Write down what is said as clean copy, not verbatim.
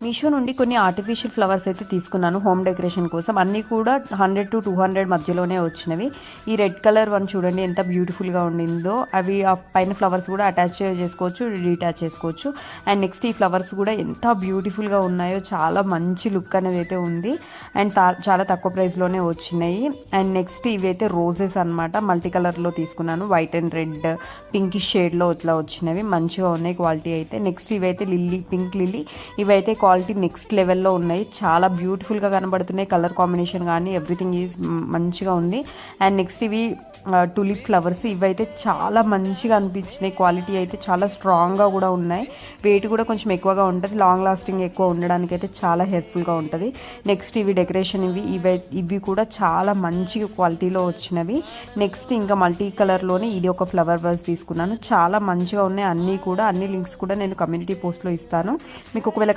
మీషో నుండి కొన్ని artificial flowers అయితే తీసుకున్నాను హోమ్ డెకరేషన్ కోసం. అన్నీ కూడా 100 to 200 మధ్యలోనే వచ్చినవి. ఈ రెడ్ కలర్ వన్ చూడండి ఎంత బ్యూటిఫుల్గా ఉండిందో. అవి ఆ పైన ఫ్లవర్స్ కూడా అటాచ్ చేసుకోవచ్చు, డీటాచ్ చేసుకోవచ్చు. అండ్ నెక్స్ట్ ఈ ఫ్లవర్స్ కూడా ఎంత బ్యూటిఫుల్గా ఉన్నాయో, చాలా మంచి లుక్ అనేది అయితే ఉంది. అండ్ చాలా తక్కువ ప్రైస్లోనే వచ్చినాయి. అండ్ నెక్స్ట్ ఇవైతే రోజెస్ అనమాట, మల్టీ కలర్లో తీసుకున్నాను. వైట్ అండ్ రెడ్, పింకిష్ షేడ్లో ఇట్లా వచ్చినవి, మంచిగా ఉన్నాయి క్వాలిటీ అయితే. నెక్స్ట్ ఇవైతే లిల్లీ, పింక్ లిల్లీ. ఇవైతే క్వాలిటీ నెక్స్ట్ లెవెల్లో ఉన్నాయి, చాలా బ్యూటిఫుల్గా కనబడుతున్నాయి. కలర్ కాంబినేషన్ కానీ ఎవ్రీథింగ్ ఈజ్ మంచిగా ఉంది. అండ్ నెక్స్ట్ ఇవి టులిప్ ఫ్లవర్స్. ఇవైతే చాలా మంచిగా అనిపించినాయి, క్వాలిటీ అయితే చాలా స్ట్రాంగ్గా కూడా ఉన్నాయి. వెయిట్ కూడా కొంచెం ఎక్కువగా ఉంటుంది, లాంగ్ లాస్టింగ్ ఎక్కువ ఉండడానికి అయితే చాలా హెల్ప్ఫుల్గా ఉంటుంది. నెక్స్ట్ ఇవి డెకరేషన్, ఇవి కూడా చాలా మంచి క్వాలిటీలో వచ్చినవి. నెక్స్ట్ ఇంకా మల్టీ కలర్లోనే ఇది ఒక ఫ్లవర్ వాజ్ తీసుకున్నాను, చాలా మంచిగా ఉన్నాయి అన్నీ కూడా. అన్ని లింక్స్ కూడా నేను కమ్యూనిటీ పోస్ట్లో ఇస్తాను. మీకు ఒకవేళ